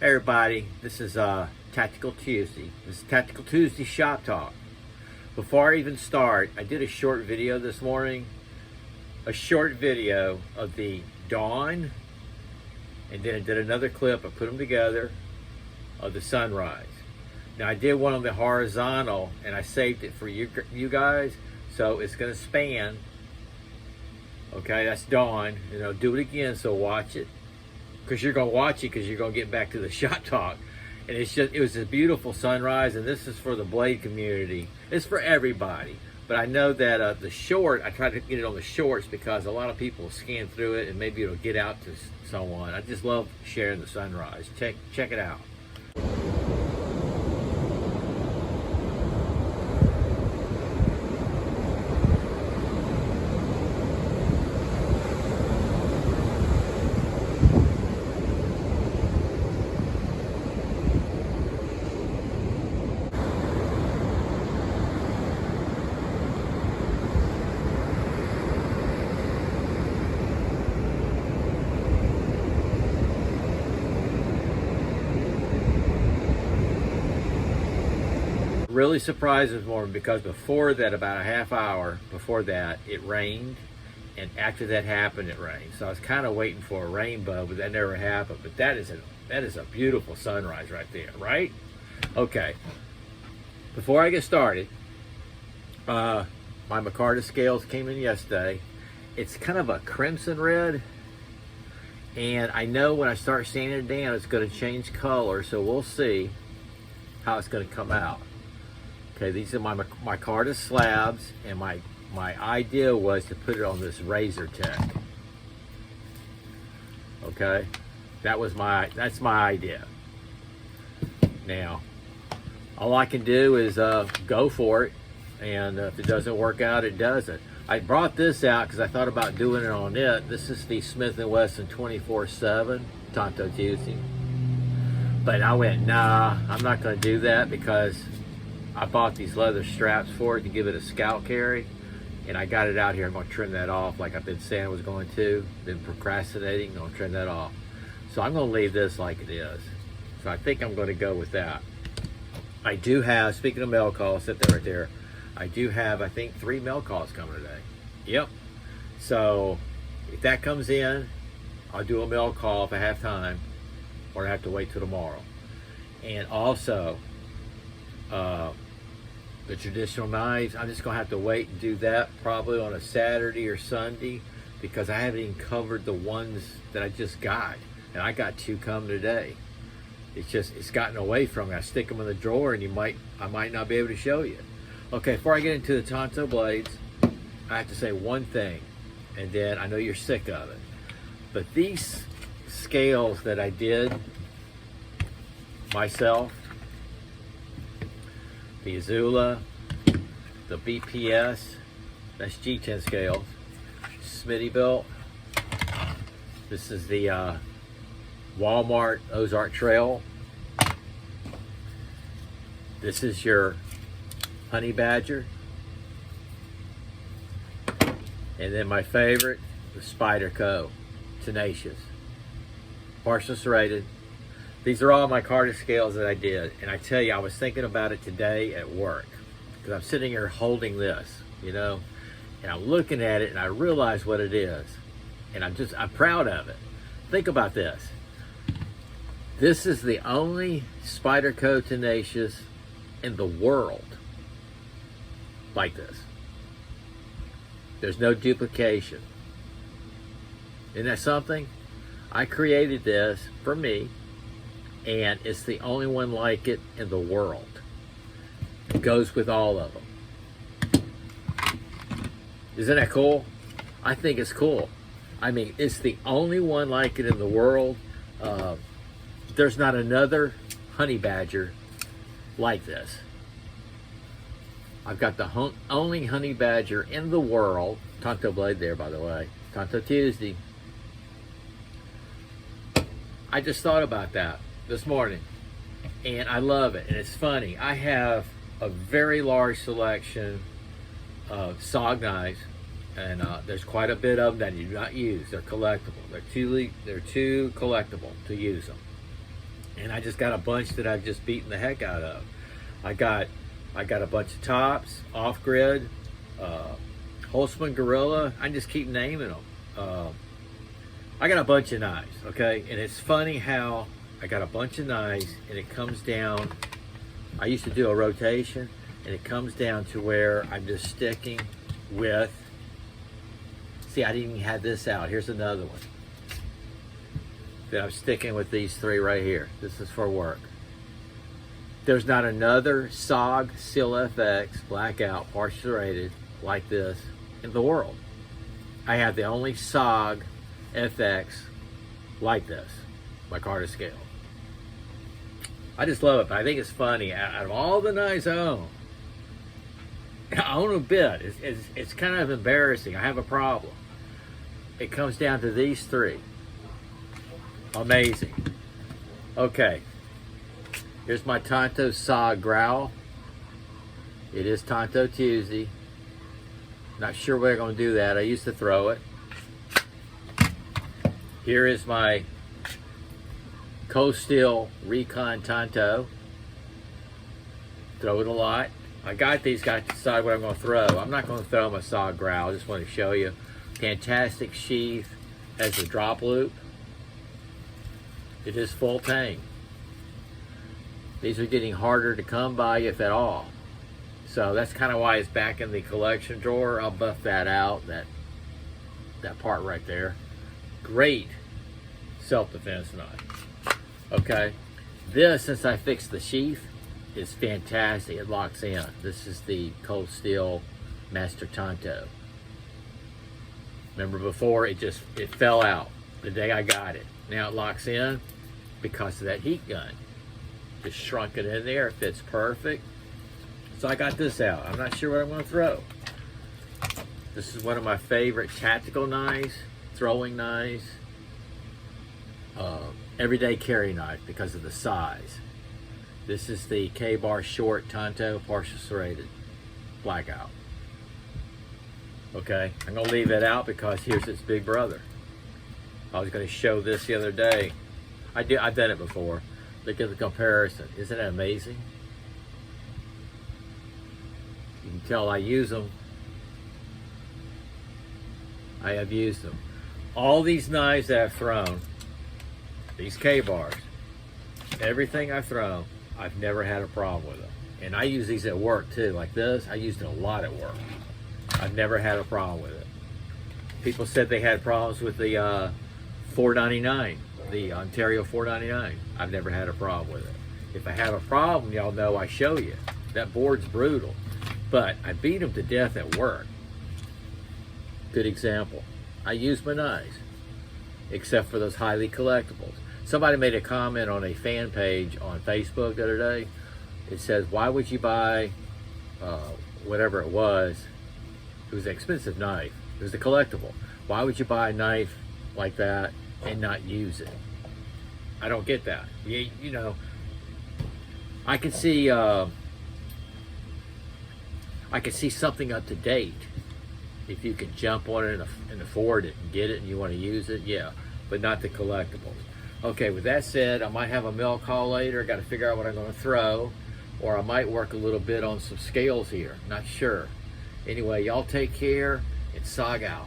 Hey everybody, this is Tactical Tuesday. This is Tactical Tuesday Shop Talk. Before I even start, I did a short video this morning. A short video of the dawn, and then I did another clip, I put them together, of the sunrise. Now I did one on the horizontal, and I saved it for you guys, so it's going to span. Okay, that's dawn, and I'll do it again, so watch it. Because you're going to watch it because you're going to get back to the shot talk. And it was a beautiful sunrise, and this is for the blade community. It's for everybody. But I know that the short, I tried to get it on the shorts because a lot of people scan through it and maybe it'll get out to someone. I just love sharing the sunrise. Check it out. Really surprised this morning because before that, about a half hour before that, it rained, and after that happened, it rained. So I was kind of waiting for a rainbow, but that never happened. But that is a beautiful sunrise right there, right? Okay. Before I get started, my micarta scales came in yesterday. It's kind of a crimson red, and I know when I start sanding it down, it's going to change color. So we'll see how it's going to come out. Okay, these are my micarta slabs, and my idea was to put it on this razor tech. Okay, that's my idea. Now, all I can do is go for it, and if it doesn't work out, it doesn't. I brought this out because I thought about doing it on it. This is the Smith & Wesson 24/7 Tanto Tuesday, but I went, nah, I'm not going to do that because I bought these leather straps for it to give it a scout carry, and I got it out here. I'm going to trim that off like I've been saying I was going to. Been procrastinating. I'm going to trim that off. So I'm going to leave this like it is. So I think I'm going to go with that. I do have, speaking of mail calls, sit there right there. I do have, I think, 3 mail calls coming today. Yep. So if that comes in, I'll do a mail call if I have time, or I have to wait till tomorrow. And also, the traditional knives, I'm just gonna have to wait and do that probably on a Saturday or Sunday because I haven't even covered the ones that I just got, and I got 2 coming today. It's gotten away from me. I stick them in the drawer, and I might not be able to show you. Okay, before I get into the Tanto blades, I have to say one thing, and then I know you're sick of it, but these scales that I did myself, the Azula, the BPS, that's G10 scales, Smitty built. This is the Walmart Ozark Trail. This is your Honey Badger. And then my favorite, the Spyderco Tenacious. Partially serrated. These are all my micarta scales that I did, and I tell you, I was thinking about it today at work because I'm sitting here holding this, and I'm looking at it, and I realize what it is, and I'm proud of it. Think about this. This is the only Spyderco Tenacious in the world like this. There's no duplication. Isn't that something? I created this for me, and it's the only one like it in the world. It goes with all of them. Isn't that cool? I think it's cool. I mean, it's the only one like it in the world. There's not another Honey Badger like this. I've got the only Honey Badger in the world. Tanto blade there, by the way. Tanto Tuesday. I just thought about that this morning, and I love it, and it's funny. I have a very large selection of SOG knives, and there's quite a bit of them that I do not use. They're collectible. They're too collectible to use them. And I just got a bunch that I've just beaten the heck out of. I got a bunch of tops, off-grid, Holtzman Gorilla. I just keep naming them. I got a bunch of knives, okay? And it's funny how I got a bunch of knives and it comes down. I used to do a rotation and it comes down to where I'm just sticking with, see, I didn't even have this out. Here's another one. That I'm sticking with these three right here. This is for work. There's not another SOG Seal FX Blackout partially serrated like this in the world. I have the only SOG FX like this, my Carter scale. I just love it, but I think it's funny. Out of all the knives I own a bit. It's kind of embarrassing. I have a problem. It comes down to these three. Amazing. Okay. Here's my Tanto SOG Growl. It is Tanto Tuesday. Not sure where I'm going to do that. I used to throw it. Here is my Cold Steel Recon Tanto. Throw it a lot. I got these guys to decide what I'm going to throw. I'm not going to throw my SOG Growl. I just want to show you. Fantastic sheath. Has a drop loop. It is full tang. These are getting harder to come by, if at all. So that's kind of why it's back in the collection drawer. I'll buff that out, that part right there. Great self-defense knife. Okay, this, since I fixed the sheath, is fantastic. It locks in. This is the Cold Steel Master Tanto. Remember before, it fell out the day I got it. Now it locks in because of that heat gun. Just shrunk it in there. It fits perfect. So I got this out. I'm not sure what I'm going to throw. This is one of my favorite tactical knives, throwing knives, everyday carry knife because of the size. This is the K-Bar Short Tanto partial serrated Blackout. Okay, I'm going to leave it out because here's its big brother. I was going to show this the other day. I've done it before. Look at the comparison. Isn't that amazing? You can tell I use them. I have used them. All these knives that I've thrown, these K-bars, everything I've thrown, I've never had a problem with them. And I use these at work too. Like this, I used it a lot at work. I've never had a problem with it. People said they had problems with the 499, the Ontario 499. I've never had a problem with it. If I have a problem, y'all know I show you. That board's brutal. But I beat them to death at work. Good example. I use my knives, except for those highly collectibles. Somebody made a comment on a fan page on Facebook the other day. It says, why would you buy whatever it was? It was an expensive knife. It was a collectible. Why would you buy a knife like that and not use it? I don't get that. You know, I can see something up to date. If you can jump on it and afford it and get it and you want to use it, yeah, but not the collectibles. Okay, with that said, I might have a mail call later. Got to figure out what I'm going to throw, or I might work a little bit on some scales here. Not sure. Anyway, y'all take care and SOG out.